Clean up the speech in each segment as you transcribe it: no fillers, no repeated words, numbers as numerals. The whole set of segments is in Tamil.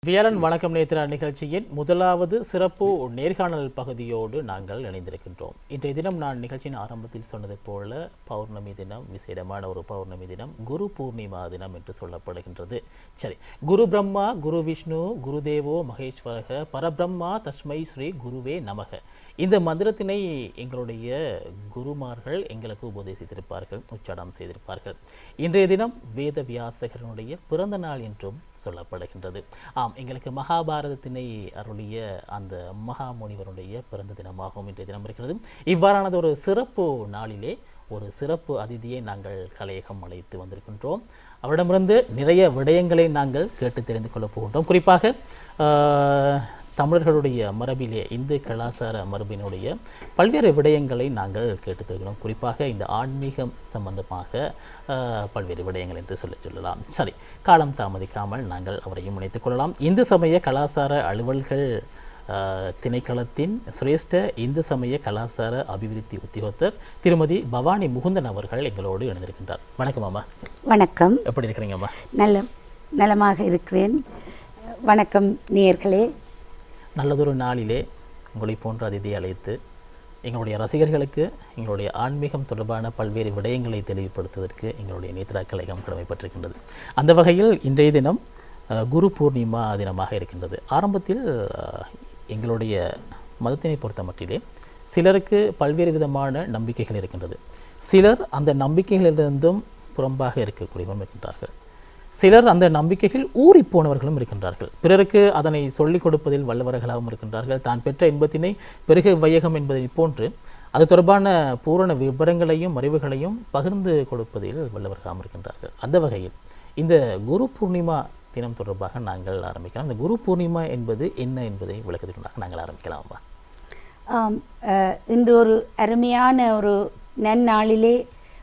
வியாழன் வணக்கம் நேத்ரா நிகழ்ச்சியின் முதலாவது சிறப்பு நேர்காணல் பகுதியோடு நாங்கள் இணைந்திருக்கின்றோம். இன்றைய தினம் நான் நிகழ்ச்சியின் ஆரம்பத்தில் சொன்னது போல பௌர்ணமி தினம், விசேடமான ஒரு பௌர்ணமி தினம், குரு பூர்ணிமா தினம் என்று சொல்லப்படுகின்றது. சரி, குரு பிரம்மா, குரு விஷ்ணு, குருதேவோ மகேஸ்வரக, பரபிரம்மா தஸ்மை ஸ்ரீ குருவே நமக. இந்த மந்திரத்தினை எங்களுடைய குருமார்கள் எங்களுக்கு உபதேசித்திருப்பார்கள், உச்சாடம் செய்திருப்பார்கள். இன்றைய தினம் வேத வியாசகரனுடைய பிறந்த நாள் என்றும் சொல்லப்படுகின்றது. ஆம், எங்களுக்கு மகாபாரதத்தினை அருளிய அந்த மகாமுனிவருடைய பிறந்த தினமாகவும் இன்றைய தினம் இருக்கிறது. இவ்வாறானது ஒரு சிறப்பு நாளிலே ஒரு சிறப்பு அதிதியை நாங்கள் கலையகம் அழைத்து வந்திருக்கின்றோம். அவரிடமிருந்து நிறைய விடயங்களை நாங்கள் கேட்டு தெரிந்து கொள்ளப் போகின்றோம். குறிப்பாக தமிழர்களுடைய மரபிலே, இந்து கலாச்சார மரபினுடைய பல்வேறு விடயங்களை நாங்கள் கேட்டு தெரிகிறோம். குறிப்பாக இந்த ஆன்மீகம் சம்பந்தமாக பல்வேறு விடயங்கள் என்று சொல்லலாம். சரி, காலம் தாமதிக்காமல் நாங்கள் அவரையும் இணைத்துக் கொள்ளலாம். இந்து சமய கலாச்சார அலுவல்கள் திணைக்களத்தின் சிரேஷ்ட இந்து சமய கலாச்சார அபிவிருத்தி உத்தியோகத்தர் திருமதி பவானி முகுந்தன் அவர்கள் எங்களோடு இணைந்திருக்கின்றார். வணக்கம் அம்மா. வணக்கம். எப்படி இருக்கிறீங்க அம்மா? நலமாக இருக்கிறேன். வணக்கம் நேயர்களே. நல்லதொரு நாளிலே உங்களை போன்ற அதிதியை அழைத்து எங்களுடைய ரசிகர்களுக்கு எங்களுடைய ஆன்மீகம் தொடர்பான பல்வேறு விடயங்களை தெளிவுபடுத்துவதற்கு எங்களுடைய நேத்ரா கலையகம் கடமைப்பட்டிருக்கின்றது. அந்த வகையில் இன்றைய தினம் குரு பூர்ணிமா தினமாக இருக்கின்றது. ஆரம்பத்தில் எங்களுடைய மதத்தினை பொறுத்த மட்டிலே சிலருக்கு பல்வேறு விதமான நம்பிக்கைகள் இருக்கின்றது. சிலர் அந்த நம்பிக்கைகளிலிருந்தும் புறம்பாக இருக்கக்கூடியவரும் இருக்கின்றார்கள். சிலர் அந்த நம்பிக்கைகள் ஊறி போனவர்களும் இருக்கின்றார்கள். பிறருக்கு அதனை சொல்லிக் கொடுப்பதில் வல்லவர்களாகவும் இருக்கின்றார்கள். தான் பெற்ற இன்பத்தினை பெருக வையகம் என்பதை போன்று அது தொடர்பான பூரண விவரங்களையும் அறிவுகளையும் பகிர்ந்து கொடுப்பதில் வல்லவர்களாகவும் இருக்கின்றார்கள். அந்த வகையில் இந்த குரு பூர்ணிமா தினம் தொடர்பாக நாங்கள் ஆரம்பிக்கலாம். இந்த குரு பூர்ணிமா என்பது என்ன என்பதை விளக்கத்திற்காக நாங்கள் ஆரம்பிக்கலாமா? இன்று ஒரு அருமையான ஒரு நன்னாளிலே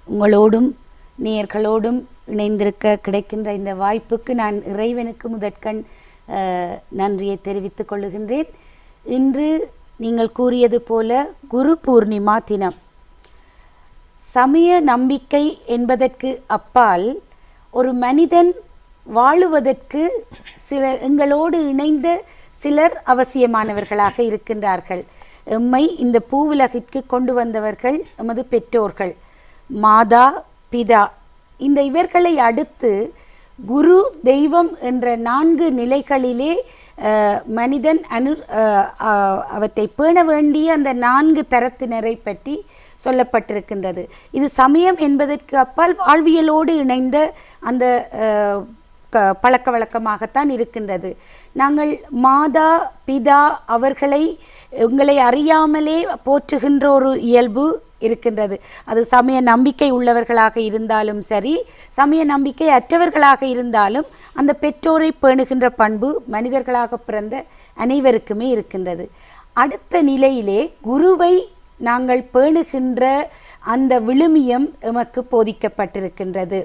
உங்களோடும் நேயர்களோடும் இணைந்திருக்க கிடைக்கின்ற இந்த வாய்ப்புக்கு நான் இறைவனுக்கு முதற்கண் நன்றியை தெரிவித்துக் கொள்ளுகின்றேன். இன்று நீங்கள் கூறியது போல குரு பூர்ணிமா தினம். சமய நம்பிக்கை என்பதற்கு அப்பால் ஒரு மனிதன் வாழுவதற்கு எங்களோடு இணைந்த சிலர் அவசியமானவர்களாக இருக்கின்றார்கள். எம்மை இந்த பூவுலகிற்கு கொண்டு வந்தவர்கள் எமது பெற்றோர்கள், மாதா பிதா. இந்த இவர்களை அடுத்து குரு, தெய்வம் என்ற 4 நிலைகளிலே மனிதன் அவற்றை பேண வேண்டிய அந்த 4 தரத்தினரை பற்றி சொல்லப்பட்டிருக்கின்றது. இது சமயம் என்பதற்கு அப்பால் வாழ்வியலோடு இணைந்த அந்த பழக்க வழக்கமாகத்தான் இருக்கின்றது. நாங்கள் மாதா பிதா அவர்களை உங்களை அறியாமலே போற்றுகின்ற ஒரு இயல்பு இருக்கின்றது. அது சமய நம்பிக்கை உள்ளவர்களாக இருந்தாலும் சரி, சமய நம்பிக்கை அற்றவர்களாக இருந்தாலும் அந்த பெற்றோரை பேணுகின்ற பண்பு மனிதர்களாக பிறந்த அனைவருக்குமே இருக்கின்றது. அடுத்த நிலையிலே குருவை நாங்கள் பேணுகின்ற அந்த விழுமியம் எமக்கு போதிக்கப்பட்டிருக்கின்றது.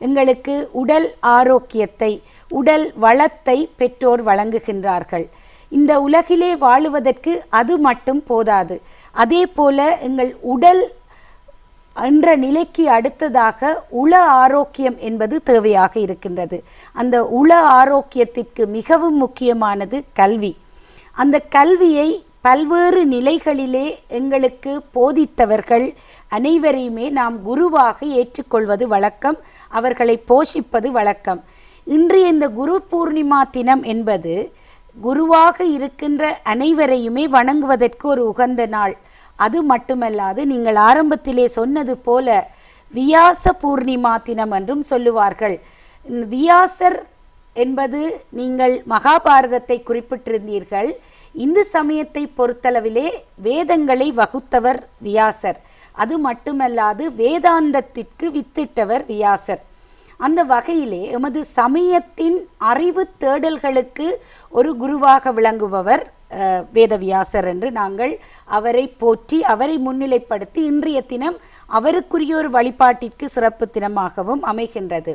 எங்களுக்கு உடல் ஆரோக்கியத்தை, உடல் வளத்தை பெற்றோர் வழங்குகின்றார்கள். இந்த உலகிலே வாழுவதற்கு அது மட்டும் போதாது. அதே போல எங்கள் உடல் என்ற நிலைக்கு அடுத்ததாக உள ஆரோக்கியம் என்பது தேவையாக இருக்கின்றது. அந்த உள ஆரோக்கியத்திற்கு மிகவும் முக்கியமானது கல்வி. அந்த கல்வியை பல்வேறு நிலைகளிலே எங்களுக்கு போதித்தவர்கள் அனைவரையுமே நாம் குருவாக ஏற்றுக்கொள்வது வழக்கம், அவர்களை போஷிப்பது வழக்கம். இன்றைய இந்த குரு பூர்ணிமா தினம் என்பது குருவாக இருக்கின்ற அனைவரையுமே வணங்குவதற்கு ஒரு உகந்த நாள். அது மட்டுமல்லாது நீங்கள் ஆரம்பத்திலே சொன்னது போல வியாச பூர்ணிமா தினம் என்றும் சொல்லுவார்கள். வியாசர் என்பது நீங்கள் மகாபாரதத்தை குறிப்பிட்டிருந்தீர்கள். இந்து சமயத்தை பொறுத்தளவிலே வேதங்களை வகுத்தவர் வியாசர். அது மட்டுமல்லாது வேதாந்தத்திற்கு வித்திட்டவர் வியாசர். அந்த வகையிலே எமது சமயத்தின் அறிவு தேடல்களுக்கு ஒரு குருவாக விளங்குபவர் வேதவியாசர் என்று நாங்கள் அவரை போற்றி அவரை முன்னிலைப்படுத்தி இன்றைய தினம் அவருக்குரிய ஒரு வழிபாட்டிற்கு சிறப்பு தினமாகவும் அமைகின்றது.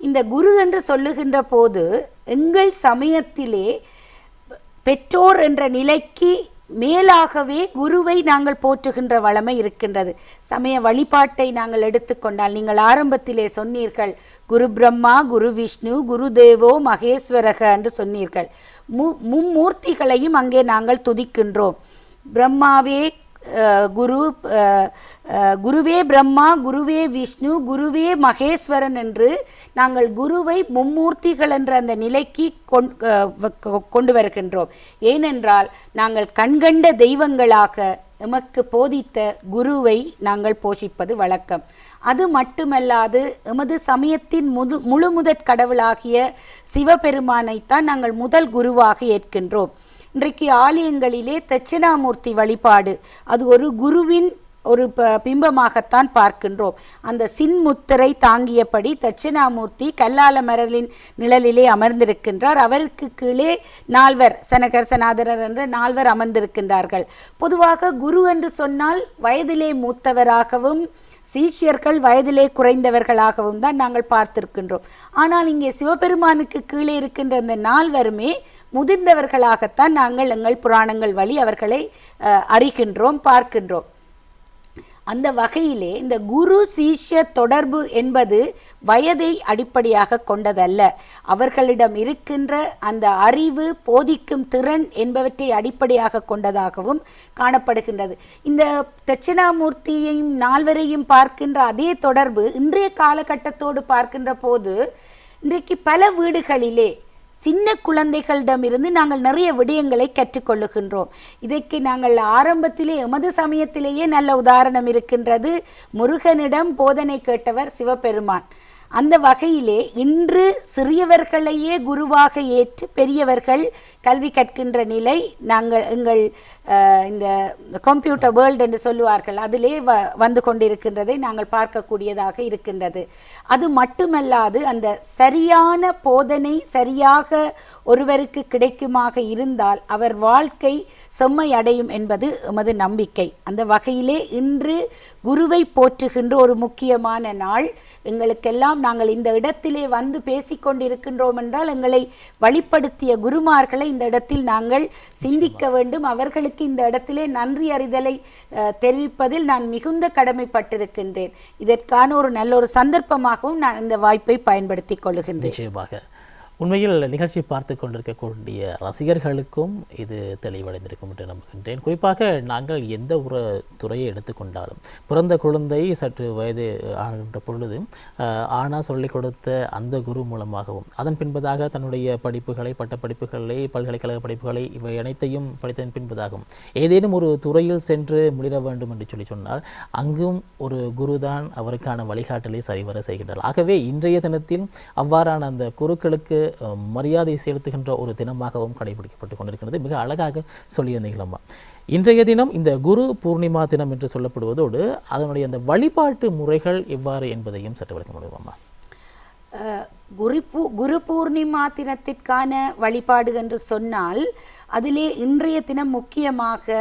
இந்த குரு என்று சொல்லுகின்ற போது எங்கள் சமயத்திலே பெற்றோர் என்ற நிலைக்கு மேலாகவே குருவை நாங்கள் போற்றுகின்ற வளமை இருக்கின்றது. சமய வழிபாட்டை நாங்கள் எடுத்துக்கொண்டால், நீங்கள் ஆரம்பத்திலே சொன்னீர்கள் குரு பிரம்மா, குரு விஷ்ணு, குரு தேவோ மகேஸ்வரக என்று சொன்னீர்கள். மும்மூர்த்திகளையும் அங்கே நாங்கள் துதிக்கின்றோம். பிரம்மாவே குருவே பிரம்மா, குருவே விஷ்ணு, குருவே மகேஸ்வரன் என்று நாங்கள் குருவை மும்மூர்த்திகள் என்ற அந்த நிலைக்கு கொண்டு வருகின்றோம். ஏனென்றால் நாங்கள் கண்கண்ட தெய்வங்களாக எமக்கு போதித்த குருவை நாங்கள் போஷிப்பது வழக்கம். அது மட்டுமல்லாது எமது சமயத்தின் முழுமுதற் கடவுளாகிய சிவபெருமானைத்தான் நாங்கள் முதல் குருவாக ஏற்கின்றோம். இன்றைக்கு ஆலயங்களிலே தட்சிணாமூர்த்தி வழிபாடு அது ஒரு குருவின் ஒரு பிம்பமாகத்தான் பார்க்கின்றோம். அந்த சின்முத்திரை தாங்கியபடி தட்சிணாமூர்த்தி கல்லால மரலின் நிழலிலே அமர்ந்திருக்கின்றார். அவருக்கு கீழே 4 சனகர் சனாதரர் என்ற 4 அமர்ந்திருக்கின்றார்கள். பொதுவாக குரு என்று சொன்னால் வயதிலே மூத்தவராகவும் சீஷியர்கள் வயதிலே குறைந்தவர்களாகவும் தான் நாங்கள் பார்த்திருக்கின்றோம். ஆனால் இங்கே சிவபெருமானுக்கு கீழே இருக்கின்ற அந்த 4 முதிர்ந்தவர்களாகத்தான் நாங்கள் எங்கள் புராணங்கள் வழி அவர்களை அறிகின்றோம், பார்க்கின்றோம். அந்த வகையிலே இந்த குரு சீஷ்ய தொடர்பு என்பது வயதை அடிப்படையாக கொண்டதல்ல. அவர்களிடம் இருக்கின்ற அந்த அறிவு, போதிக்கும் திறன் என்பவற்றை அடிப்படையாக கொண்டதாகவும் காணப்படுகின்றது. இந்த தட்சிணாமூர்த்தியையும் 4 பார்க்கின்ற அதே தொடர்பு இன்றைய காலகட்டத்தோடு பார்க்கின்ற போது இன்றைக்கு பல வீடுகளிலே சின்ன குழந்தைகளிடமிருந்து நாங்கள் நிறைய விடயங்களை கற்றுக்கொள்ளுகின்றோம். இதற்கு நாங்கள் ஆரம்பத்திலே எமது சமயத்திலேயே நல்ல உதாரணம் இருக்கின்றது. முருகனிடம் போதனை கேட்டவர் சிவபெருமான். அந்த வகையிலே இன்று சிறியவர்களையே குருவாக ஏற்று பெரியவர்கள் கல்வி கற்கின்ற நிலை நாங்கள் எங்கள் இந்த கம்ப்யூட்டர் வேர்ல்டு என்று சொல்லுவார்கள் அதிலே வந்து கொண்டிருக்கின்றதை நாங்கள் பார்க்கக்கூடியதாக இருக்கின்றது. அது மட்டுமல்லாது அந்த சரியான போதனை சரியாக ஒருவருக்கு கிடைக்குமாக இருந்தால் அவர் வாழ்க்கை செம்மை அடையும் என்பது எமது நம்பிக்கை. அந்த வகையிலே இன்று குருவை போற்றுகின்ற ஒரு முக்கியமான நாள். எங்களுக்கெல்லாம் நாங்கள் இந்த இடத்திலே வந்து பேசிக்கொண்டிருக்கின்றோம் என்றால் எங்களை வழிப்படுத்திய குருமார்களை இந்த இடத்தில் நாங்கள் சிந்திக்க வேண்டும். அவர்களுக்கு இந்த இடத்திலே நன்றி அறிதலை தெரிவிப்பதில் நான் மிகுந்த கடமைப்பட்டிருக்கின்றேன். இதற்கான ஒரு நல்ல ஒரு சந்தர்ப்பமாகவும் நான் இந்த வாய்ப்பை பயன்படுத்தி கொள்ளுகின்றேன். நிச்சயமாக உண்மையில் நிகழ்ச்சி பார்த்து கொண்டிருக்கக்கூடிய ரசிகர்களுக்கும் இது தெளிவடைந்திருக்கும் என்று நம்புகின்றேன். குறிப்பாக நாங்கள் எந்த ஒரு துறையை எடுத்துக்கொண்டாலும் பிறந்த குழந்தை சற்று வயது ஆகின்ற பொழுது ஆனா சொல்லிக் கொடுத்த அந்த குரு மூலமாகவும் அதன் பின்பதாக தன்னுடைய படிப்புகளை பட்டப்படிப்புகளை பல்கலைக்கழக படிப்புகளை இவை அனைத்தையும் படித்ததன் பின்பதாகவும் ஏதேனும் ஒரு துறையில் சென்று முடிர வேண்டும் என்று சொன்னால் அங்கும் ஒரு குருதான் அவருக்கான வழிகாட்டலை சரிவர செய்கின்றார். ஆகவே இன்றைய தினத்தில் அவ்வாறான அந்த குருக்களுக்கு மரியாதை செலுத்துகின்ற ஒரு தினமாகவும் கடைபிடிக்கப்பட்டு கொண்டிருக்கிறது. மிக அழகாக சொல்லியிருந்தீங்களம்மா. இன்றைய தினம் இந்த குரு பூர்ணிமா தினம் என்று சொல்லப்படுவதோடு அதனுடைய அந்த வழிபாட்டு முறைகள் எவ்வாறு என்பதையும் சற்று விளக்க முடியுமா? குரு பூர்ணிமா தினத்திற்கான வழிபாடு என்று சொன்னால் அதிலே இன்றைய தினம் முக்கியமாக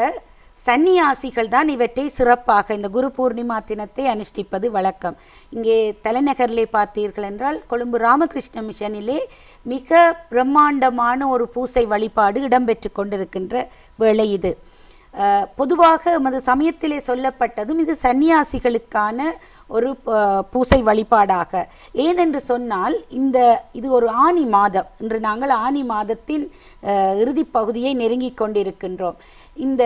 சன்னியாசிகள் தான் இவற்றை சிறப்பாக இந்த குரு பூர்ணிமா தினத்தை அனுஷ்டிப்பது வழக்கம். இங்கே தலைநகரிலே பார்த்தீர்கள் என்றால் கொழும்பு ராமகிருஷ்ண மிஷனிலே மிக பிரம்மாண்டமான ஒரு பூசை வழிபாடு இடம்பெற்று கொண்டிருக்கின்ற வேளை இது. பொதுவாக எமது சமயத்திலே சொல்லப்பட்டதும் இது சன்னியாசிகளுக்கான ஒரு பூசை வழிபாடாக. ஏனென்று சொன்னால் இது ஒரு ஆனி மாதம். இன்று நாங்கள் ஆனி மாதத்தின் இறுதி பகுதியை நெருங்கி கொண்டிருக்கின்றோம். இந்த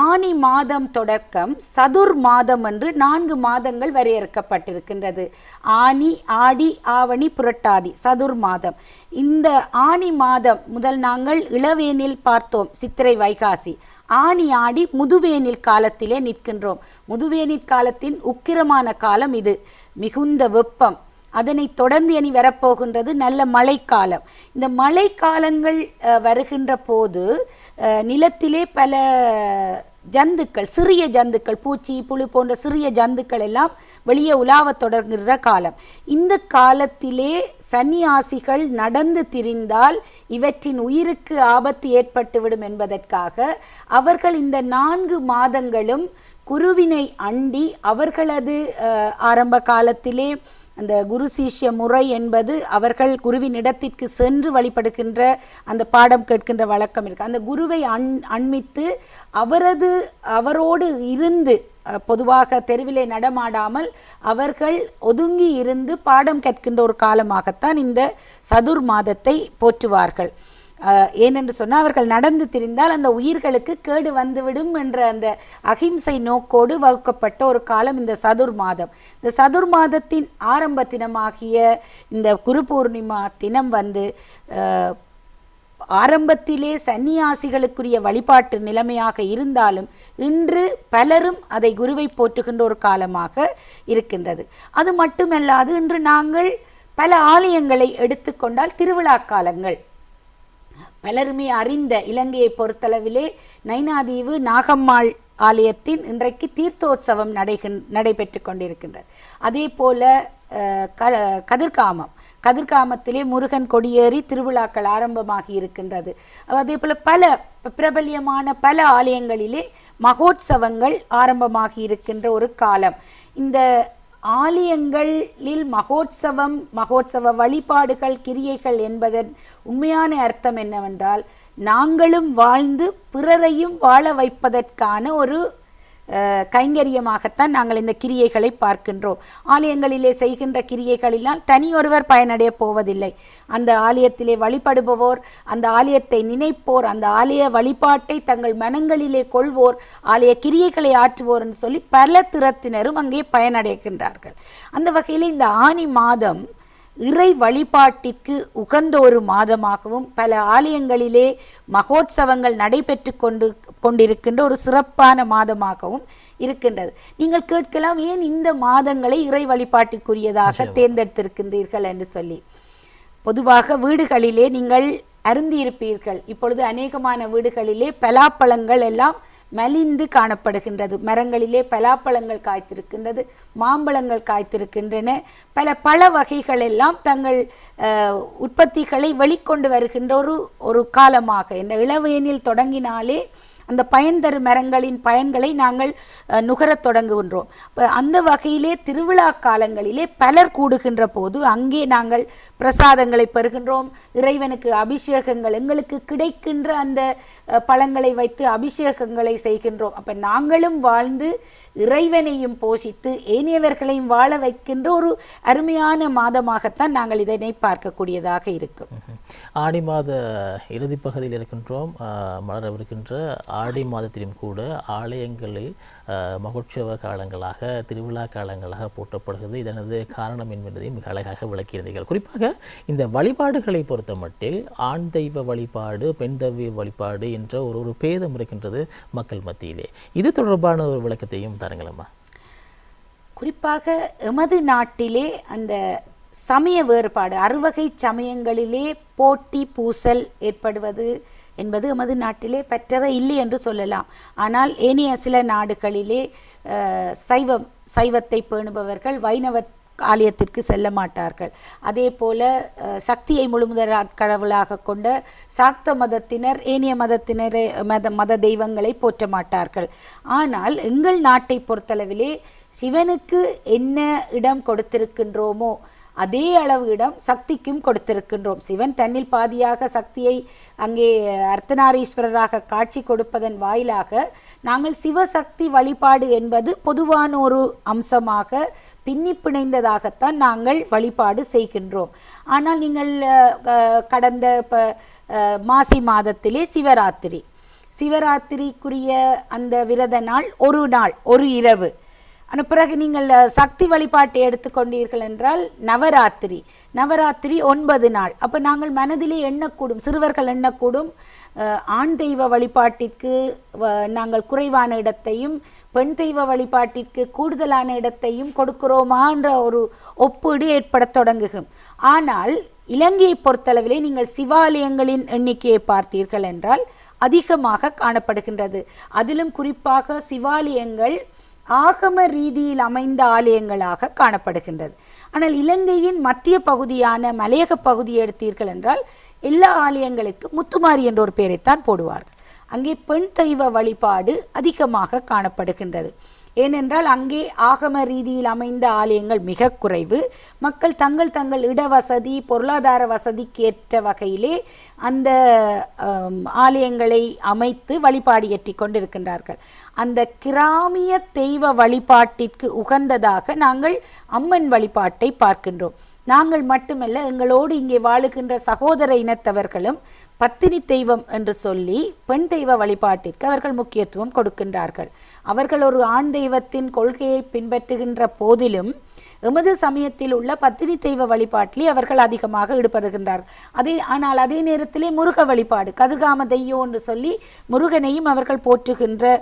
ஆனி மாதம் தொடக்கம் சதுர் மாதம் என்று 4 மாதங்கள் வரையறுக்கப்பட்டிருக்கின்றது. ஆனி, ஆடி, ஆவணி, புரட்டாதி, சதுர் மாதம். இந்த ஆனி மாதம் முதல் நாங்கள் இளவேனில் பார்த்தோம், சித்திரை வைகாசி. ஆனி ஆடி முதுவேனில் காலத்திலே நிற்கின்றோம். முதுவேனில் காலத்தின் உக்கிரமான காலம் இது. மிகுந்த வெப்பம். அதனை தொடர்ந்து இனி வரப்போகின்றது நல்ல மழைக்காலம். இந்த மழைக்காலங்கள் வருகின்ற போது நிலத்திலே பல ஜந்துக்கள், சிறிய ஜந்துக்கள், பூச்சி புழு போன்ற சிறிய ஜந்துக்கள் எல்லாம் வெளியே உலாவத் தொடங்குகிற காலம். இந்த காலத்திலே சன்னியாசிகள் நடந்து திரிந்தால் இவற்றின் உயிருக்கு ஆபத்து ஏற்பட்டுவிடும் என்பதற்காக அவர்கள் இந்த 4 மாதங்களும் குருவினை அண்டி அவர்களது ஆரம்ப காலத்திலே அந்த குரு சிஷ்ய முறை என்பது அவர்கள் குருவின் இடத்திற்கு சென்று வழிபடுகின்ற அந்த பாடம் கேட்கின்ற வழக்கம் இருக்கு. அந்த குருவை அண்மித்து அவரோடு இருந்து, பொதுவாக தெருவிலே நடமாடாமல் அவர்கள் ஒதுங்கி இருந்து பாடம் கற்கின்ற ஒரு காலமாகத்தான் இந்த சதுர் மாதத்தை போற்றுவார்கள். ஏனென்று சொன்னால் அவர்கள் நடந்து திரிந்தால் அந்த உயிர்களுக்கு கேடு வந்துவிடும் என்ற அந்த அகிம்சை நோக்கோடு வகுக்கப்பட்ட ஒரு காலம் இந்த சதுர் மாதம். இந்த சதுர் மாதத்தின் ஆரம்ப தினமாகிய இந்த குரு பூர்ணிமா தினம் ஆரம்பத்திலே சன்னியாசிகளுக்குரிய வழிபாட்டு நிலைமையாக இருந்தாலும் இன்று பலரும் அதை குருவை போற்றுகின்ற ஒரு காலமாக இருக்கின்றது. அது மட்டுமல்லாது இன்று நாங்கள் பல ஆலயங்களை எடுத்துக்கொண்டால் திருவிழா காலங்கள் பலருமே அறிந்த இலங்கையை பொறுத்தளவிலே நைனாதீவு நாகம்மாள் ஆலயத்தின் இன்றைக்கு தீர்த்தோற்சவம் நடைபெற்று கொண்டிருக்கின்றது. அதே போல கதிர்காமத்திலே முருகன் கொடியேறி திருவிழாக்கள் ஆரம்பமாகி இருக்கின்றது. அதே போல பல பிரபல்யமான பல ஆலயங்களிலே மகோத்சவங்கள் ஆரம்பமாகி இருக்கின்ற ஒரு காலம். இந்த ஆலயங்களில் மகோத்சவ வழிபாடுகள், கிரியைகள் என்பதன் உண்மையான அர்த்தம் என்னவென்றால், நாங்களும் வாழ்ந்து பிறரையும் வாழ வைப்பதற்கான ஒரு கைங்கரியமாகத்தான் நாங்கள் இந்த கிரியைகளை பார்க்கின்றோம். ஆலயங்களிலே செய்கின்ற கிரியைகளினால் தனியொருவர் பயனடைய போவதில்லை. அந்த ஆலயத்திலே வழிபடுபவோர், அந்த ஆலயத்தை நினைப்போர், அந்த ஆலய வழிபாட்டை தங்கள் மனங்களிலே கொள்வோர், ஆலய கிரியைகளை ஆற்றுவோர் என்று சொல்லி பல திறத்தினரும் அங்கே பயனடைகின்றார்கள். அந்த வகையில் இந்த ஆனி மாதம் இறை வழிபாட்டிற்கு உகந்த ஒரு மாதமாகவும் பல ஆலயங்களிலே மகோத்சவங்கள் நடைபெற்று கொண்டிருக்கின்ற ஒரு சிறப்பான மாதமாகவும் இருக்கின்றது. நீங்கள் கேட்கலாம், ஏன் இந்த மாதங்களை இறை வழிபாட்டிற்குரியதாக தேர்ந்தெடுத்திருக்கின்றீர்கள் என்று சொல்லி. பொதுவாக வீடுகளிலே நீங்கள் அருந்தியிருப்பீர்கள். இப்பொழுது அநேகமான வீடுகளிலே பலாப்பழங்கள் எல்லாம் மலிந்து காணப்படுகின்றது. மரங்களிலே பலாப்பழங்கள் காய்த்திருக்கின்றது, மாம்பழங்கள் காய்த்திருக்கின்றன. பல பழ வகைகள் எல்லாம் தங்கள் உற்பத்திகளை வெளிக்கொண்டு வருகின்ற ஒரு காலமாக, இந்த இளவேனில் தொடங்கினாலே அந்த பயன் தரும் மரங்களின் பயன்களை நாங்கள் நுகரத் தொடங்குகின்றோம். அந்த வகையிலே திருவிழா காலங்களிலே பலர் கூடுகின்ற போது அங்கே நாங்கள் பிரசாதங்களை பெறுகின்றோம். இறைவனுக்கு அபிஷேகங்கள், எங்களுக்கு கிடைக்கின்ற அந்த பழங்களை வைத்து அபிஷேகங்களை செய்கின்றோம். அப்போ நாங்களும் வாழ்ந்து இறைவனையும் போஷித்து ஏனையவர்களையும் வாழ வைக்கின்ற ஒரு அருமையான மாதமாகத்தான் நாங்கள் இதனை பார்க்கக்கூடியதாக இருக்கும். ஆடி மாத இறுதி பகுதியில் இருக்கின்றோம். மலரவிருக்கின்ற ஆடி மாதத்திலும் கூட ஆலயங்களில் மகோற்சவ காலங்களாக, திருவிழா காலங்களாக போற்றப்படுகிறது. இதனது காரணம் என்பதையும் மிக அழகாக விளக்கியிருந்தீர்கள். குறிப்பாக இந்த வழிபாடுகளை பொறுத்த மட்டில் ஆண் தெய்வ வழிபாடு, பெண் தெய்வ வழிபாடு என்ற ஒரு பேதம் இருக்கின்றது மக்கள் மத்தியிலே. இது தொடர்பான ஒரு விளக்கத்தையும் தாருங்களம்மா. குறிப்பாக எமது நாட்டிலே அந்த சமய வேறுபாடு, அறுவகை சமயங்களிலே போட்டி பூசல் ஏற்படுவது என்பது எமது நாட்டிலே பற்றற இல்லை என்று சொல்லலாம். ஆனால் ஏனைய சில நாடுகளிலே சைவத்தை பேணுபவர்கள் வைணவ ஆலயத்திற்கு செல்ல மாட்டார்கள். அதே போல சக்தியை முழுமுதற் கடவுளாக கொண்ட சாக்த மதத்தினர் ஏனைய மதத்தினரே மத தெய்வங்களை போற்ற மாட்டார்கள். ஆனால் எங்கள் நாட்டை பொறுத்தளவிலே சிவனுக்கு என்ன இடம் கொடுத்திருக்கின்றோமோ அதே அளவு இடம் சக்திக்கும் கொடுத்திருக்கின்றோம். சிவன் தன்னில் பாதியாக சக்தியை அங்கே அர்த்தநாரீஸ்வரராக காட்சி கொடுப்பதன் வாயிலாக நாங்கள் சிவசக்தி வழிபாடு என்பது பொதுவான ஒரு அம்சமாக பின்னி பிணைந்ததாகத்தான் நாங்கள் வழிபாடு செய்கின்றோம். ஆனால் நீங்கள் கடந்த மாசி மாதத்திலே சிவராத்திரிக்குரிய அந்த விரத நாள் ஒரு இரவு. ஆனால் பிறகு நீங்கள் சக்தி வழிபாட்டை எடுத்துக்கொண்டீர்கள் என்றால் நவராத்திரி 9 நாள். அப்போ நாங்கள் மனதிலே எண்ணக்கூடும், சிறுவர்கள் எண்ணக்கூடும், ஆண் தெய்வ வழிபாட்டிற்கு நாங்கள் குறைவான இடத்தையும் பெண் தெய்வ வழிபாட்டிற்கு கூடுதலான இடத்தையும் கொடுக்கிறோமா என்ற ஒரு ஒப்பீடு ஏற்பட தொடங்குகும். ஆனால் இலங்கையை பொறுத்தளவிலே நீங்கள் சிவாலயங்களின் எண்ணிக்கையை பார்த்தீர்கள் என்றால் அதிகமாக காணப்படுகின்றது. அதிலும் குறிப்பாக சிவாலயங்கள் ஆகம ரீதியில் அமைந்த ஆலயங்களாக காணப்படுகின்றது. ஆனால் இலங்கையின் மத்திய பகுதியான மலையக பகுதியை எடுத்தீர்கள் என்றால் எல்லா ஆலயங்களுக்கு முத்துமாரி என்ற ஒரு பெயரைத்தான் போடுவார்கள். அங்கே பெண் தெய்வ வழிபாடு அதிகமாக காணப்படுகின்றது. ஏனென்றால் அங்கே ஆகம ரீதியில் அமைந்த ஆலயங்கள் மிக குறைவு. மக்கள் தங்கள் இடவசதி பொருளாதார வசதிக்கு ஏற்ற வகையிலே அந்த ஆலயங்களை அமைத்து வழிபாடு ஏற்றி கொண்டிருக்கின்றார்கள். அந்த கிராமிய தெய்வ வழிபாட்டிற்கு உகந்ததாக நாங்கள் அம்மன் வழிபாட்டை பார்க்கின்றோம். நாங்கள் மட்டுமல்ல, எங்களோடு இங்கே வாழுகின்ற சகோதர இனத்தவர்களும் பத்தினி தெய்வம் என்று சொல்லி பெண் தெய்வ வழிபாட்டிற்கு அவர்கள் முக்கியத்துவம் கொடுக்கின்றார்கள். அவர்கள் ஒரு ஆண் தெய்வத்தின் கொள்கையை பின்பற்றுகின்ற போதிலும் எமது சமயத்தில் உள்ள பத்தினி தெய்வ வழிபாட்டிலே அவர்கள் அதிகமாக ஈடுபடுகின்றார்கள். ஆனால் அதே நேரத்திலே முருக வழிபாடு, கதிர்காம தெய்வம் என்று சொல்லி முருகனையும் அவர்கள் போற்றுகின்ற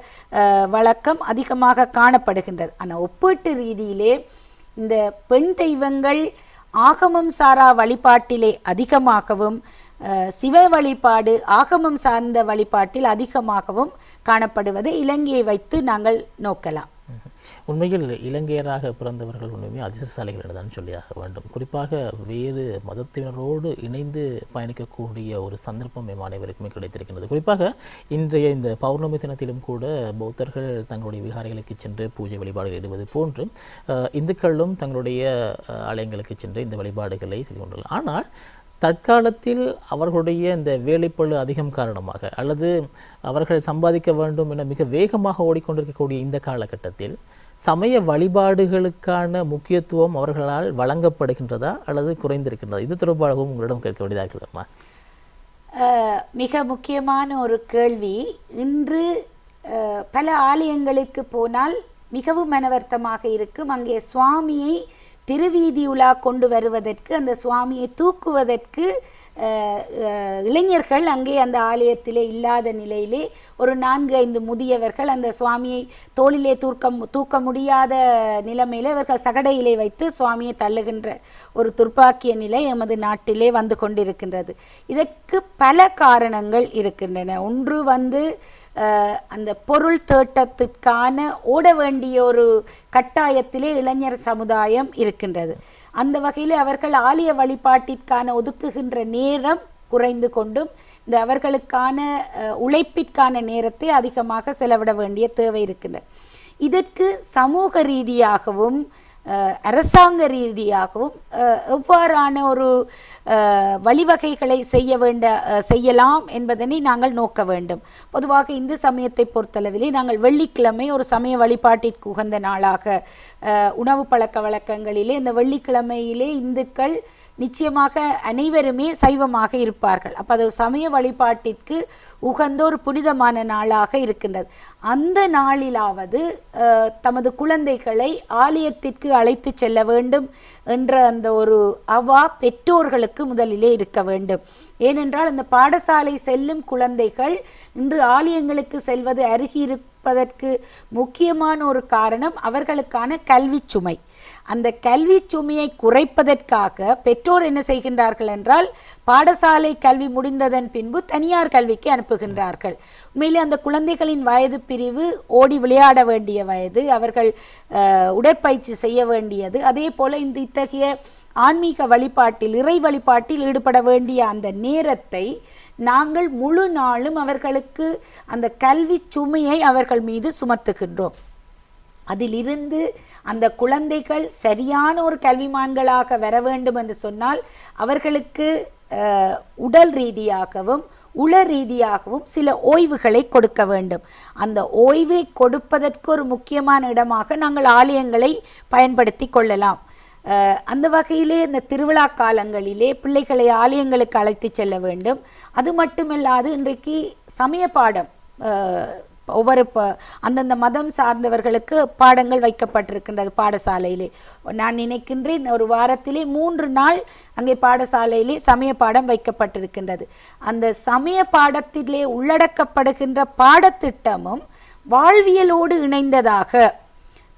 வழக்கம் அதிகமாக காணப்படுகின்றது. ஆனால் ஒப்பீட்டு ரீதியிலே இந்த பெண் தெய்வங்கள் ஆகமம் சாரா வழிபாட்டிலே அதிகமாகவும் சிவ வழிபாடு ஆகமம் சார்ந்த வழிபாட்டில் அதிகமாகவும் காணப்படுவதை இலங்கையை வைத்து நாங்கள் நோக்கலாம். உண்மையில் இலங்கையராக பிறந்தவர்கள் உண்மையுமே அதிர்ஷ்டசாலிகள் தான் சொல்லியாக வேண்டும். குறிப்பாக வேறு மதத்தினரோடு இணைந்து பயணிக்கக்கூடிய ஒரு சந்தர்ப்பம் அனைவருக்குமே கிடைத்திருக்கின்றது. குறிப்பாக இன்றைய இந்த பௌர்ணமி தினத்திலும் கூட பௌத்தர்கள் தங்களுடைய விகாரைகளுக்கு சென்று பூஜை வழிபாடுகள் இடுவது போன்று இந்துக்களும் தங்களுடைய ஆலயங்களுக்கு சென்று இந்த வழிபாடுகளை செய்து கொண்டுள்ளனர். ஆனால் தற்காலத்தில் அவர்களுடைய இந்த வேலைப்பளு அதிகம் காரணமாக அல்லது அவர்கள் சம்பாதிக்க வேண்டும் என மிக வேகமாக ஓடிக்கொண்டிருக்கக்கூடிய இந்த காலகட்டத்தில் சமய வழிபாடுகளுக்கான முக்கியத்துவம் அவர்களால் வழங்கப்படுகின்றதா அல்லது குறைந்திருக்கின்றதா? இது தொடர்பாகவும் உங்களிடம் கேட்க வேண்டியதாக இருக்குதம்மா. மிக முக்கியமான ஒரு கேள்வி. இன்று பல ஆலயங்களுக்கு போனால் மிகவும் மனவர்த்தமாக இருக்கும். அங்கே சுவாமியை திருவீதி உலா கொண்டு வருவதற்கு, அந்த சுவாமியை தூக்குவதற்கு இளைஞர்கள் அங்கே அந்த ஆலயத்திலே இல்லாத நிலையிலே ஒரு 4-5 முதியவர்கள் அந்த சுவாமியை தோளிலே தூக்க முடியாத நிலைமையிலே அவர்கள் சகடையிலே வைத்து சுவாமியை தள்ளுகின்ற ஒரு துர்ப்பாக்கிய நிலை எமது நாட்டிலே வந்து கொண்டிருக்கின்றது. இதற்கு பல காரணங்கள் இருக்கின்றன. ஒன்று அந்த பொருள் தேட்டத்திற்கான ஓட வேண்டிய ஒரு கட்டாயத்திலே இளைஞர் சமுதாயம் இருக்கின்றது. அந்த வகையில் அவர்கள் ஆலய வழிபாட்டிற்கான ஒதுக்குகின்ற நேரம் குறைந்து கொண்டும் இந்த அவர்களுக்கான உழைப்பிற்கான நேரத்தை அதிகமாக செலவிட வேண்டிய தேவை இருக்கின்றது. இதற்கு சமூக ரீதியாகவும் அரசாங்க ரீதியாகவும் எவ்வாறான ஒரு வழிவகைகளை செய்யலாம் என்பதனை நாங்கள் நோக்க வேண்டும். பொதுவாக இந்து சமயத்தை பொறுத்தளவிலே நாங்கள் வெள்ளிக்கிழமை ஒரு சமய வழிபாட்டிற்கு உகந்த நாளாக உணவு பழக்க வழக்கங்களிலே இந்த வெள்ளிக்கிழமையிலே இந்துக்கள் நிச்சயமாக அனைவருமே சைவமாக இருப்பார்கள். அப்போ அது சமய வழிபாட்டிற்கு உகந்த ஒரு புனிதமான நாளாக இருக்கின்றது. அந்த நாளிலாவது தமது குழந்தைகளை ஆலயத்திற்கு அழைத்து செல்ல வேண்டும் என்ற அந்த ஒரு அவா பெற்றோர்களுக்கு முதலிலே இருக்க வேண்டும். ஏனென்றால் அந்த பாடசாலை செல்லும் குழந்தைகள் இன்று ஆலயங்களுக்கு செல்வது அருகியிருப்பதற்கு முக்கியமான ஒரு காரணம் அவர்களுக்கான கல்வி சுமை. அந்த கல்வி சுமையை குறைப்பதற்காக பெற்றோர் என்ன செய்கின்றார்கள் என்றால் பாடசாலை கல்வி முடிந்ததன் பின்பு தனியார் கல்விக்கு அனுப்புகின்றார்கள். உண்மையிலே அந்த குழந்தைகளின் வயது பிரிவு ஓடி விளையாட வேண்டிய வயது, அவர்கள் உடற்பயிற்சி செய்ய வேண்டியது. அதே போல இந்த இத்தகைய ஆன்மீக வழிபாட்டில் இறை வழிபாட்டில் ஈடுபட வேண்டிய அந்த நேரத்தை நாங்கள் முழு நாளும் அவர்களுக்கு அந்த கல்வி சுமையை அவர்கள் மீது சுமத்துகின்றோம். அதிலிருந்து அந்த குழந்தைகள் சரியான ஒரு கல்விமான்களாக வர வேண்டும் என்று சொன்னால் அவர்களுக்கு உடல் ரீதியாகவும் உள ரீதியாகவும் சில ஓய்வுகளை கொடுக்க வேண்டும். அந்த ஓய்வை கொடுப்பதற்கு ஒரு முக்கியமான இடமாக நாங்கள் ஆலயங்களை பயன்படுத்தி கொள்ளலாம். அந்த வகையிலே இந்த திருவிழா காலங்களிலே பிள்ளைகளை ஆலயங்களுக்கு அழைத்து செல்ல வேண்டும். அது மட்டுமல்லாது இன்றைக்கு சமய பாடம் ஒவ்வொரு அந்தந்த மதம் சார்ந்தவர்களுக்கு பாடங்கள் வைக்கப்பட்டிருக்கின்றது பாடசாலையிலே. நான் நினைக்கின்றேன் ஒரு வாரத்திலே 3 நாள் அங்கே பாடசாலையிலே சமய பாடம் வைக்கப்பட்டிருக்கின்றது. அந்த சமய பாடத்திலே உள்ளடக்கப்படுகின்ற பாடத்திட்டமும் வாழ்வியலோடு இணைந்ததாக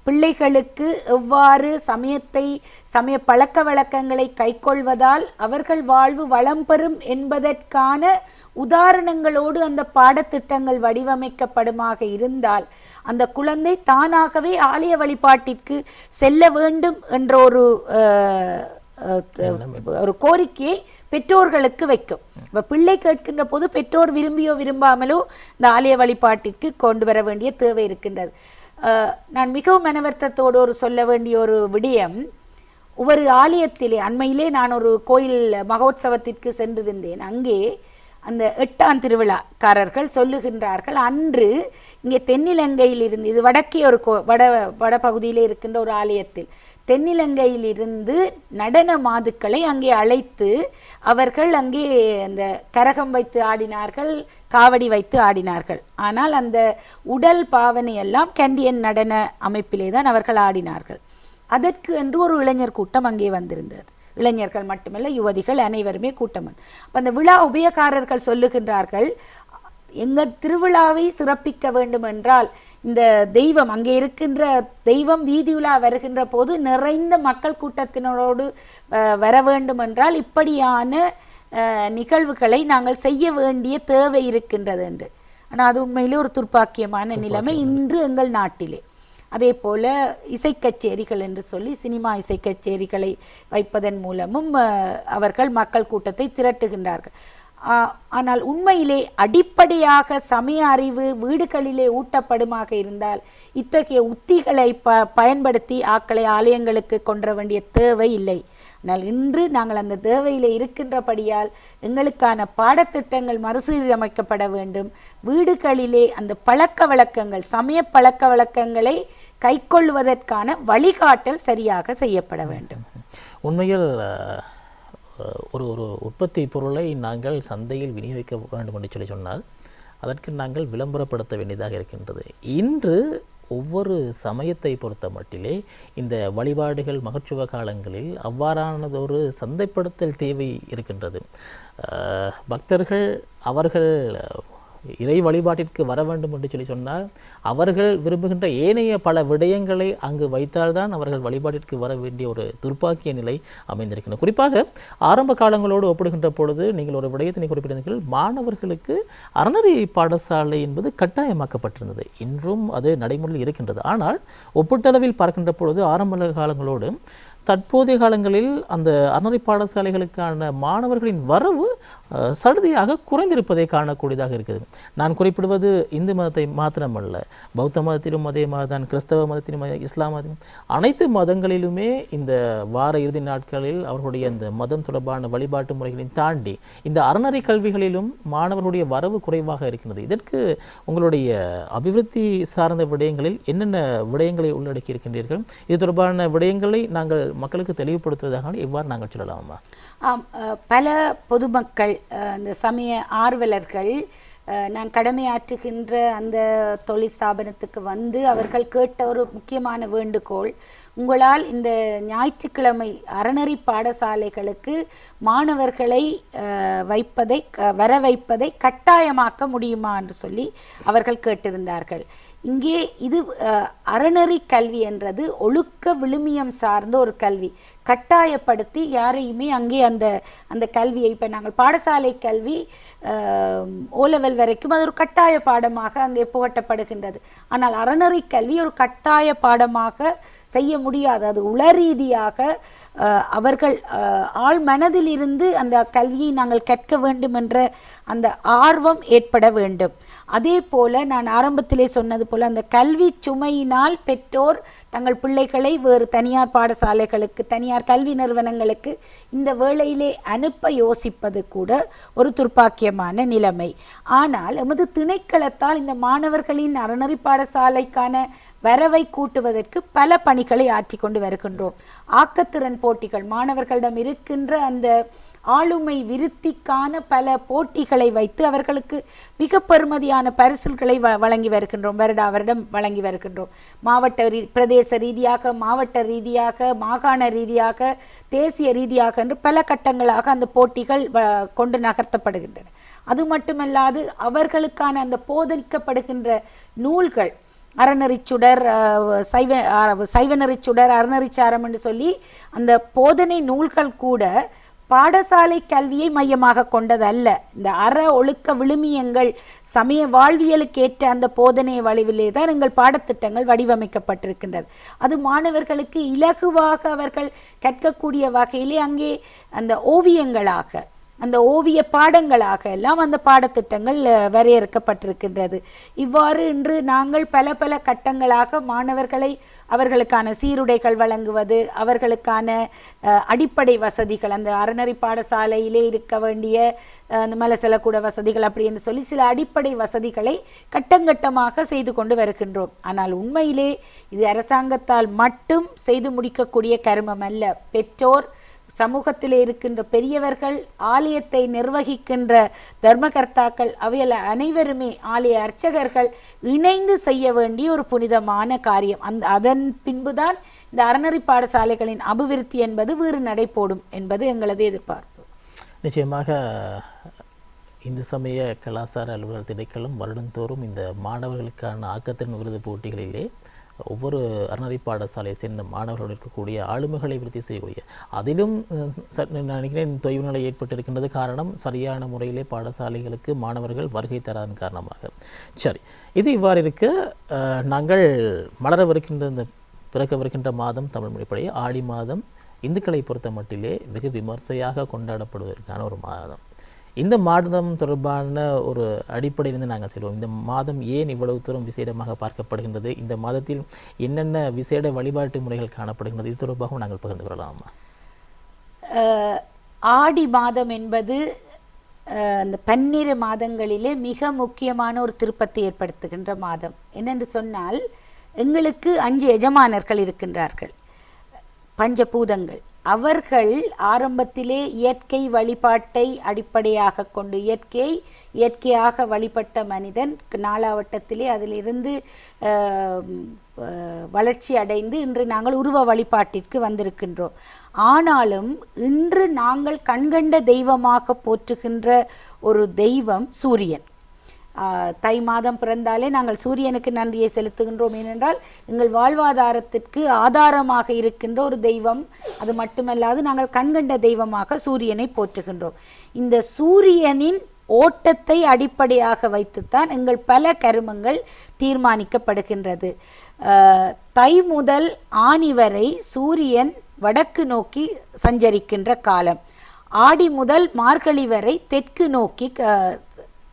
பிள்ளைகளுக்கு எவ்வாறு சமய பழக்க வழக்கங்களை கைக்கொள்வதால் அவர்கள் வாழ்வு வளம் பெறும் என்பதற்கான உதாரணங்களோடு அந்த பாடத்திட்டங்கள் வடிவமைக்கப்படுமாக இருந்தால் அந்த குழந்தை தானாகவே ஆலய வழிபாட்டிற்கு செல்ல வேண்டும் என்ற ஒரு கோரிக்கையை பெற்றோர்களுக்கு வைக்கும். இப்போ பிள்ளை கேட்கின்ற போது பெற்றோர் விரும்பியோ விரும்பாமலோ இந்த ஆலய வழிபாட்டிற்கு கொண்டு வர வேண்டிய தேவை இருக்கின்றது. நான் மிகவும் மனவர்த்தத்தோடு சொல்ல வேண்டிய ஒரு விடயம், ஒவ்வொரு ஆலயத்திலே அண்மையிலே நான் ஒரு கோயில் மகோத்சவத்திற்கு சென்றிருந்தேன். அங்கே அந்த 8ஆம் திருவிழாக்காரர்கள் சொல்லுகின்றார்கள், அன்று இங்கே தென்னிலங்கையில் இருந்து, இது வடக்கே ஒரு வட பகுதியிலே இருக்கின்ற ஒரு ஆலயத்தில் தென்னிலங்கையில் இருந்து நடன மாதுக்களை அங்கே அழைத்து அவர்கள் அங்கே அந்த கரகம் வைத்து ஆடினார்கள், காவடி வைத்து ஆடினார்கள். ஆனால் அந்த உடல் பாவனை எல்லாம் கேண்டியன் நடன அமைப்பிலே தான் அவர்கள் ஆடினார்கள். அதற்கு என்று ஒரு இளைஞர் கூட்டம் அங்கே வந்திருந்தது. இளைஞர்கள் மட்டுமல்ல, யுவதிகள் அனைவருமே கூட்டம் வந்து, அப்போ அந்த விழா உபயக்காரர்கள் சொல்லுகின்றார்கள், எங்கள் திருவிழாவை சிறப்பிக்க வேண்டும் என்றால் இந்த தெய்வம், அங்கே இருக்கின்ற தெய்வம் வீதியுலா வருகின்ற போது நிறைந்த மக்கள் கூட்டத்தினரோடு வர வேண்டும் என்றால் இப்படியான நிகழ்வுகளை நாங்கள் செய்ய வேண்டிய தேவை இருக்கின்றது என்று. ஆனால் அது உண்மையிலே ஒரு துர்ப்பாக்கியமான நிலைமை இன்று எங்கள் நாட்டிலே. அதே போல் இசைக்கச்சேரிகள் என்று சொல்லி சினிமா இசைக்கச்சேரிகளை வைப்பதன் மூலமும் அவர்கள் மக்கள் கூட்டத்தை திரட்டுகின்றார்கள். ஆனால் உண்மையிலே அடிப்படையாக சமய அறிவு வீடுகளிலே ஊட்டப்படுமாக இருந்தால் இத்தகைய உத்திகளை பயன்படுத்தி ஆக்களை ஆலயங்களுக்கு கொண்டு வேண்டிய தேவை இல்லை. ஆனால் இன்று நாங்கள் அந்த தேவையில் இருக்கின்றபடியால் எங்களுக்கான பாடத்திட்டங்கள் மறுசீரமைக்கப்பட வேண்டும். வீடுகளிலே அந்த பழக்க வழக்கங்கள், சமய பழக்க வழக்கங்களை கைக்கொள்வதற்கான வழிகாட்டல் சரியாக செய்யப்பட வேண்டும். உண்மையில் ஒரு உற்பத்தி பொருளை நாங்கள் சந்தையில் விநியோகிக்க வேண்டும் என்று சொன்னால் அதற்கு நாங்கள் விளம்பரப்படுத்த வேண்டியதாக இருக்கின்றது. இன்று ஒவ்வொரு சமயத்தை பொறுத்த மட்டிலே இந்த வழிபாடுகள் மகத்துவ காலங்களில் அவ்வாறானதொரு சந்தைப்படுத்தல் தேவை இருக்கின்றது. பக்தர்கள் அவர்கள் இறை வழிபாட்டிற்கு வர வேண்டும் என்று சொன்னால் அவர்கள் விரும்புகின்ற ஏனைய பல விடயங்களை அங்கு வைத்தால்தான் அவர்கள் வழிபாட்டிற்கு வர வேண்டிய ஒரு துர்ப்பாக்கிய நிலை அமைந்திருக்கின்றது. குறிப்பாக ஆரம்ப காலங்களோடு ஒப்பிடுகின்ற பொழுது நீங்கள் ஒரு விடயத்தினை குறிப்பிட்டீர்கள், மாணவர்களுக்கு அறநெறி பாடசாலை என்பது கட்டாயமாக்கப்பட்டிருந்தது. இன்றும் அது நடைமுறையில் இருக்கின்றது. ஆனால் ஒப்பீட்டளவில் பார்க்கின்ற பொழுது ஆரம்ப காலங்களோடு தற்போதைய காலங்களில் அந்த அறநெறி பாடசாலைகளுக்கான மாணவர்களின் வரவு சடுதியாக குறைந்திருப்பதை காணக்கூடியதாக இருக்குது. நான் குறிப்பிடுவது இந்து மதத்தை மாத்திரமல்ல, பௌத்த மதத்திலும் அதே மதம், கிறிஸ்தவ மதத்திலும், இஸ்லாம் மதம், அனைத்து மதங்களிலுமே இந்த வார இறுதி நாட்களில் அவர்களுடைய அந்த மதம் தொடர்பான வழிபாட்டு முறைகளையும் தாண்டி இந்த அறநெறி கல்விகளிலும் மாணவர்களுடைய வரவு குறைவாக இருக்கின்றது. இதற்கு உங்களுடைய அபிவிருத்தி சார்ந்த விடயங்களில் என்னென்ன விடயங்களை உள்ளடக்கி இருக்கின்றீர்கள்? இது தொடர்பான விடயங்களை நாங்கள் மக்களுக்கு தெளிவுபடுத்துவதாக எவ்வாறு நாங்கள் சொல்லலாமா? பல பொதுமக்கள், அந்த சமய ஆர்வலர்கள், நான் கடமையாற்றுகின்ற அந்த தொழில் ஸ்தாபனத்துக்கு வந்து அவர்கள் கேட்ட ஒரு முக்கியமான வேண்டுகோள், உங்களால் இந்த ஞாயிற்றுக்கிழமை அறநெறி பாடசாலைகளுக்கு மாணவர்களை வர வைப்பதை கட்டாயமாக்க முடியுமா என்று சொல்லி அவர்கள் கேட்டிருந்தார்கள். இங்கே இது அறநெறி கல்வி என்றது ஒழுக்க விழுமியம் சார்ந்த ஒரு கல்வி. கட்டாயப்படுத்தி யாரையுமே அங்கே அந்த கல்வியை, இப்போ நாங்கள் பாடசாலை கல்வி ஓலெவல் வரைக்கும் அது ஒரு கட்டாய பாடமாக அங்கே புகட்டப்படுகின்றது. ஆனால் அறநெறி கல்வி ஒரு கட்டாய பாடமாக செய்ய முடியாது. அது உளரீதியாக அவர்கள் ஆழ் மனதில் இருந்து அந்த கல்வியை நாங்கள் கற்க வேண்டும் என்ற அந்த ஆர்வம் ஏற்பட வேண்டும். அதே போல் நான் ஆரம்பத்திலே சொன்னது போல் அந்த கல்வி சுமையினால் பெற்றோர் தங்கள் பிள்ளைகளை வேறு தனியார் பாடசாலைகளுக்கு, தனியார் கல்வி நிறுவனங்களுக்கு இந்த வேளையிலே அனுப்ப யோசிப்பது கூட ஒரு துர்ப்பாக்கியமான நிலைமை. ஆனால் எமது திணைக்களத்தால் இந்த மாணவர்களின் அறநெறி பாடசாலைக்கான வரவை கூட்டுவதற்கு பல பணிகளை ஆற்றிக்கொண்டு வருகின்றோம். ஆக்கத்திறன் போட்டிகள், மாணவர்களிடம் இருக்கின்ற அந்த ஆளுமை விருத்திக்கான பல போட்டிகளை வைத்து அவர்களுக்கு மிக பெறுமதியான பரிசுகளை வழங்கி வருகின்றோம். வருடம் வழங்கி வருகின்றோம். மாவட்ட பிரதேச ரீதியாக, மாவட்ட ரீதியாக, மாகாண ரீதியாக, தேசிய ரீதியாக என்று பல கட்டங்களாக அந்த போட்டிகள் கொண்டு நகர்த்தப்படுகின்றன. அது மட்டுமல்லாது அவர்களுக்கான அந்த போதிக்கப்படுகின்ற நூல்கள், அறநெறிச்சுடர், சைவநெறிச்சுடர், அறநெறிச்சாரம் என்று சொல்லி அந்த போதனை நூல்கள் கூட பாடசாலை கல்வியை மையமாக கொண்டதல்ல. இந்த அற ஒழுக்க விழுமியங்கள், சமய வாழ்வியலுக்கேற்ற அந்த போதனை வடிவிலே தான் எங்கள் பாடத்திட்டங்கள் வடிவமைக்கப்பட்டிருக்கின்றது. அது மாணவர்களுக்கு இலகுவாக அவர்கள் கற்கக்கூடிய வகையிலே அங்கே அந்த ஓவியங்களாக அந்த ஓவிய பாடங்களாக எல்லாம் அந்த பாடத்திட்டங்கள் வரையறுக்கப்பட்டிருக்கின்றது. இவ்வாறு இன்று நாங்கள் பல பல கட்டங்களாக மாணவர்களை அவர்களுக்கான சீருடைகள் வழங்குவது, அவர்களுக்கான அடிப்படை வசதிகள், அந்த அறநெறி பாடசாலையிலே இருக்க வேண்டிய அந்த மலசலக்கூட வசதிகள் அப்படின்னு சொல்லி சில அடிப்படை வசதிகளை கட்டங்கட்டமாக செய்து கொண்டு வருகின்றோம். ஆனால் உண்மையிலே இது அரசாங்கத்தால் மட்டும் செய்து முடிக்கக்கூடிய கருமம் அல்ல. பெற்றோர், சமூகத்திலே இருக்கின்ற பெரியவர்கள், ஆலயத்தை நிர்வகிக்கின்ற தர்மகர்த்தாக்கள், அவையில் அனைவருமே, ஆலய அர்ச்சகர்கள் இணைந்து செய்ய வேண்டிய ஒரு புனிதமான காரியம். அதன் பின்புதான் இந்த அறநெறி பாடசாலைகளின் அபிவிருத்தி என்பது வீறு நடைபோடும் என்பது எங்களது எதிர்பார்ப்பு. நிச்சயமாக இந்து சமய கலாச்சார அலுவலர் திணைக்களம் வருடந்தோறும் இந்த மாணவர்களுக்கான ஆக்கத்தின் விருது போட்டிகளிலே ஒவ்வொரு அறநெறி பாடசாலையை சேர்ந்த மாணவர்கள் இருக்கக்கூடிய ஆளுமைகளை விருத்தி செய்யக்கூடிய, அதிலும் நான் நினைக்கிறேன் தொய்வு நிலை ஏற்பட்டிருக்கின்றது. காரணம், சரியான முறையிலே பாடசாலைகளுக்கு மாணவர்கள் வருகை தராதன் காரணமாக. சரி, இது இவ்வாறு இருக்க நாங்கள் மலரவிருக்கின்ற இந்த பிறக்கவிருக்கின்ற மாதம் தமிழ் மொழிப்படி ஆடி மாதம் இந்துக்களை பொறுத்த மட்டிலே வெகு விமர்சையாக கொண்டாடப்படுவதற்கான ஒரு மாதம். இந்த மாதம் தொடர்பான ஒரு அடிப்படையிலிருந்து நாங்கள் செல்வோம். இந்த மாதம் ஏன் இவ்வளவு தூரம் விசேடமாக பார்க்கப்படுகின்றது, இந்த மாதத்தில் என்னென்ன விசேட வழிபாட்டு முறைகள் காணப்படுகின்றது, இது தொடர்பாகவும் நாங்கள் பகிர்ந்து கொள்ளலாமா? ஆடி மாதம் என்பது அந்த 12 மாதங்களிலே மிக முக்கியமான ஒரு திருப்பத்தை ஏற்படுத்துகின்ற மாதம். என்னென்று சொன்னால், எங்களுக்கு 5 எஜமானர்கள் இருக்கின்றார்கள், பஞ்சபூதங்கள். அவர்கள் ஆரம்பத்திலே இயற்கை வழிபாட்டை அடிப்படையாக கொண்டு இயற்கையாக வழிபட்ட மனிதன் நாளாவட்டத்திலே அதிலிருந்து வளர்ச்சி அடைந்து இன்று நாங்கள் உருவ வழிபாட்டிற்கு வந்திருக்கின்றோம். ஆனாலும் இன்று நாங்கள் கண்கண்ட தெய்வமாக போற்றுகின்ற ஒரு தெய்வம் சூரியன். தை மாதம் பிறந்தாலே நாங்கள் சூரியனுக்கு நன்றியை செலுத்துகின்றோம். ஏனென்றால் எங்கள் வாழ்வாதாரத்திற்கு ஆதாரமாக இருக்கின்ற ஒரு தெய்வம். அது மட்டுமல்லாது நாங்கள் கண்கண்ட தெய்வமாக சூரியனை போற்றுகின்றோம். இந்த சூரியனின் ஓட்டத்தை அடிப்படையாக வைத்துத்தான் எங்கள் பல கருமங்கள் தீர்மானிக்கப்படுகின்றது. தை முதல் ஆனி வரை சூரியன் வடக்கு நோக்கி சஞ்சரிக்கின்ற காலம். ஆடி முதல் மார்கழி வரை தெற்கு நோக்கி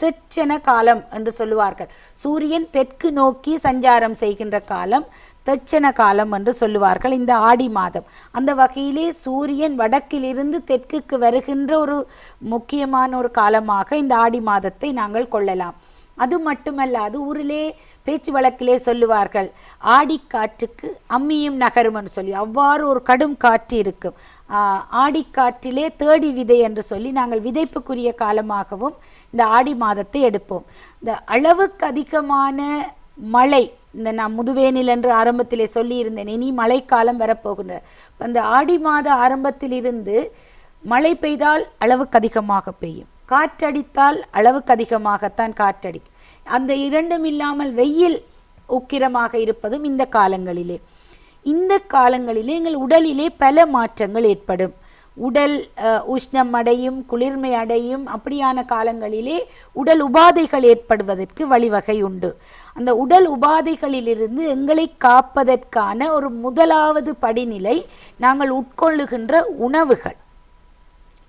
தெட்சண காலம் என்று சொல்லுவார்கள். சூரியன் தெற்கு நோக்கி சஞ்சாரம் செய்கின்ற காலம் தெட்சண காலம் என்று சொல்லுவார்கள் இந்த ஆடி மாதம். அந்த வகையிலே சூரியன் வடக்கிலிருந்து தெற்குக்கு வருகின்ற ஒரு முக்கியமான ஒரு காலமாக இந்த ஆடி மாதத்தை நாங்கள் கொள்ளலாம். அது மட்டுமல்லாது ஊரிலே பேச்சு வழக்கிலே சொல்லுவார்கள், ஆடிக்காற்றுக்கு அம்மியும் நகரும் என்று சொல்லி. அவ்வாறு ஒரு கடும் காற்று இருக்கும். ஆடிக்காற்றிலே தேடி விதை என்று சொல்லி நாங்கள் விதைப்புக்குரிய காலமாகவும் இந்த ஆடி மாதத்தை எடுப்போம். இந்த அளவுக்கு அதிகமான மழை, இந்த நான் முதுவேனில் என்று ஆரம்பத்திலே சொல்லியிருந்தேன், இனி மழைக்காலம் வரப்போகின்ற அந்த ஆடி மாத ஆரம்பத்திலிருந்து மழை பெய்தால் அளவுக்கு அதிகமாக பெய்யும், காற்றடித்தால் அளவுக்கு அதிகமாகத்தான் காற்றடிக்கும். அந்த இரண்டும் இல்லாமல் வெயில் உக்கிரமாக இருப்பதும் இந்த காலங்களிலே. இந்த காலங்களிலே எங்கள் உடலிலே பல மாற்றங்கள் ஏற்படும். உடல் உஷ்ணம் அடையும், குளிர்மை அடையும். அப்படியான காலங்களிலே உடல் உபாதைகள் ஏற்படுவதற்கு வழிவகை உண்டு. அந்த உடல் உபாதைகளிலிருந்து எங்களை காப்பதற்கான ஒரு முதலாவது படிநிலை நாங்கள் உட்கொள்ளுகின்ற உணவுகள்.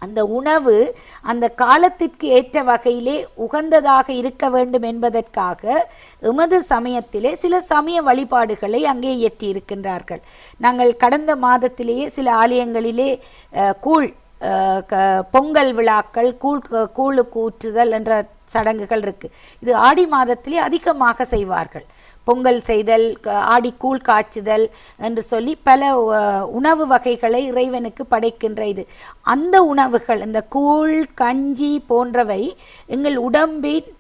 அந்த உணவு அந்த காலத்திற்கு ஏற்ற வகையிலே உகந்ததாக இருக்க வேண்டும் என்பதற்காக எமது சமயத்திலே சில சமய வழிபாடுகளை அங்கே இயற்றி இருக்கின்றார்கள். நாங்கள் கடந்த மாதத்திலேயே சில ஆலயங்களிலே பொங்கல் விழாக்கள், கூழுக்கு ஊற்றுதல் என்ற சடங்குகள் இருக்குது. இது ஆடி மாதத்திலே அதிகமாக செய்வார்கள். பொங்கல் செய்தல், ஆடிக்கூழ் காய்ச்சுதல் என்று சொல்லி பல உணவு வகைகளை இறைவனுக்கு படைக்கின்ற இது. அந்த உணவுகள், இந்த கூழ், கஞ்சி போன்றவை எங்கள் உடம்பின்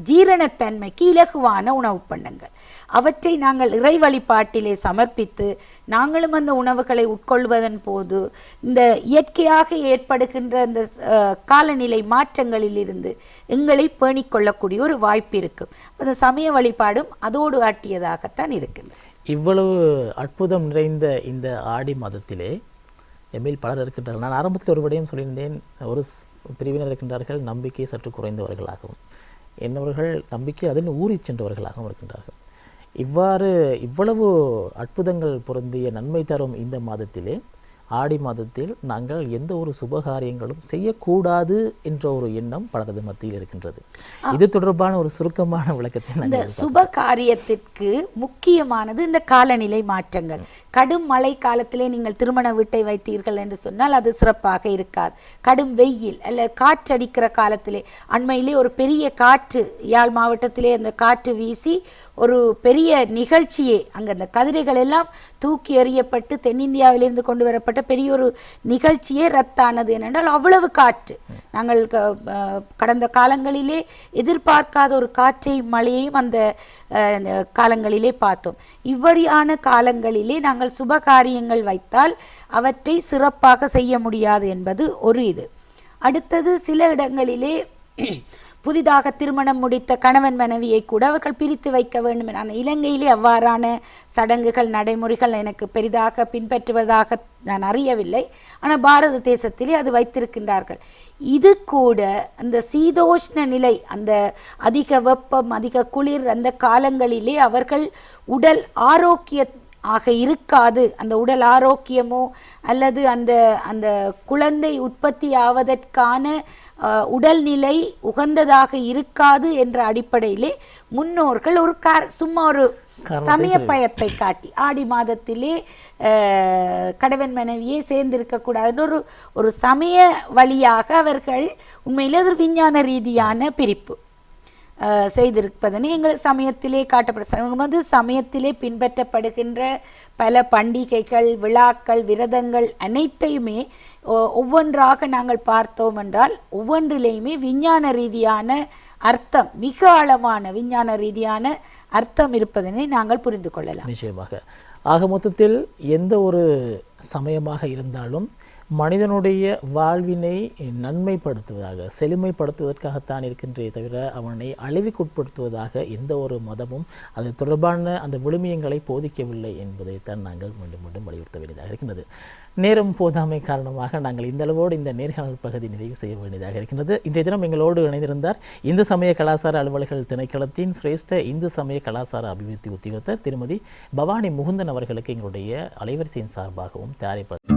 ஜீரணத்தன்மைக்கு இலகுவான உணவு பண்டங்கள். அவற்றை நாங்கள் இறை வழிபாட்டிலே சமர்ப்பித்து நாங்களும் அந்த உணவுகளை உட்கொள்வதன் போது இந்த இயற்கையாக ஏற்படுகின்ற இந்த காலநிலை மாற்றங்களிலிருந்து எங்களை பேணிக்கொள்ளக்கூடிய ஒரு வாய்ப்பு இருக்கும். அந்த சமய வழிபாடும் அதோடு ஆட்டியதாகத்தான் இருக்கின்றது. இவ்வளவு அற்புதம் நிறைந்த இந்த ஆடி மாதத்திலே எம்மில் பலர் இருக்கின்றார்கள். நான் ஆரம்பத்தில் ஒரு விடயம் சொல்லியிருந்தேன், ஒரு பிரிவினர் இருக்கின்றார்கள் நம்பிக்கை சற்று குறைந்தவர்களாகவும், என்னவர்கள் நம்பிக்கை அதில் ஊறி சென்றவர்களாகவும் இருக்கின்றார்கள். இவ்வளவு அற்புதங்கள் பொருந்திய நன்மை தரும் இந்த மாதத்திலே ஆடி மாதத்தில் நாங்கள் எந்த ஒரு சுபகாரியங்களும் செய்யக்கூடாது என்ற ஒரு எண்ணம் பலரது மத்தியில் இருக்கின்றது. இது தொடர்பான ஒரு சுருக்கமான விளக்கத்தை இந்த சுப காரியத்திற்கு முக்கியமானது இந்த காலநிலை மாற்றங்கள். கடும் மழை காலத்திலே நீங்கள் திருமண வீட்டை வைத்தீர்கள் என்று சொன்னால் அது சிறப்பாக இருக்காது. கடும் வெயில் அல்ல காற்றடிக்கிற காலத்திலே, அண்மையிலே ஒரு பெரிய காற்று யாழ் மாவட்டத்திலே அந்த காற்று வீசி ஒரு பெரிய நிகழ்ச்சியே, அங்கே அந்த கதிரைகள் எல்லாம் தூக்கி எறியப்பட்டு தென்னிந்தியாவிலிருந்து கொண்டு வரப்பட்ட பெரிய ஒரு நிகழ்ச்சியே ரத்தானது. ஏனென்றால் அவ்வளவு காற்று. நாங்கள் கடந்த காலங்களிலே எதிர்பார்க்காத ஒரு காற்றையும் மழையையும் அந்த காலங்களிலே பார்த்தோம். இவ்வழியான காலங்களிலே நாங்கள் சுப காரியங்கள் வைத்தால் அவற்றை சிறப்பாக செய்ய முடியாது என்பது ஒரு இது. அடுத்தது, சில இடங்களிலே புதிதாக திருமணம் முடித்த கணவன் மனைவியை கூட அவர்கள் பிரித்து வைக்க வேண்டும். ஆனால் இலங்கையிலே அவ்வாறான சடங்குகள் நடைமுறைகள் எனக்கு பெரிதாக பின்பற்றுவதாக நான் அறியவில்லை. ஆனால் பாரத தேசத்திலே அது வைத்திருக்கின்றார்கள். இது கூட அந்த சீதோஷ்ண நிலை, அந்த அதிக வெப்பம் அதிக குளிர் அந்த காலங்களிலே அவர்கள் உடல் ஆரோக்கிய இருக்காது. அந்த உடல் ஆரோக்கியமோ அல்லது அந்த அந்த குழந்தை உற்பத்தி ஆவதற்கான உடல்நிலை உகந்ததாக இருக்காது என்ற அடிப்படையிலே முன்னோர்கள் ஒரு சும்மா ஒரு சமய பயத்தை காட்டி ஆடி மாதத்திலே கணவன் மனைவியே சேர்ந்திருக்கக்கூடாதுன்னு ஒரு சமய வழியாக அவர்கள் உண்மையிலே ஒரு விஞ்ஞான ரீதியான பிரிப்பு செய்திருப்பதனை எங்கள் சமயத்திலே காட்டப்படும். சமயத்திலே பின்பற்றப்படுகின்ற பல பண்டிகைகள், விழாக்கள், விரதங்கள் அனைத்தையுமே ஒவ்வொன்றாக நாங்கள் பார்த்தோம் என்றால் ஒவ்வொன்றிலேயுமே விஞ்ஞான ரீதியான அர்த்தம், மிக ஆழமான விஞ்ஞான ரீதியான அர்த்தம் இருப்பதனை நாங்கள் புரிந்து கொள்ளலாம். நிச்சயமாக. ஆக மொத்தத்தில் எந்த ஒரு சமயமாக இருந்தாலும் மனிதனுடைய வாழ்வினை நன்மைப்படுத்துவதாக, செழுமைப்படுத்துவதற்காகத்தான் இருக்கின்றே தவிர அவனை அழிவுக்குட்படுத்துவதாக எந்த ஒரு மதமும் அது தொடர்பான அந்த விழுமியங்களை போதிக்கவில்லை என்பதைத்தான் நாங்கள் மீண்டும் மீண்டும் வலியுறுத்த வேண்டியதாக இருக்கின்றது. நேரம் போதாமை காரணமாக நாங்கள் இந்த அளவோடு இந்த நேர்காணல் பகுதி நிறைவு செய்ய வேண்டியதாக இருக்கின்றது. இன்றைய தினம் எங்களோடு இணைந்திருந்தார் இந்து சமய கலாசார அலுவலர்கள் திணைக்களத்தின் சிரேஷ்ட இந்து சமய கலாசார அபிவிருத்தி உத்தியோகத்தர் திருமதி பவானி முகுந்தன் அவர்களுக்கு எங்களுடைய அலைவரிசையின் சார்பாகவும் தயாரிப்பது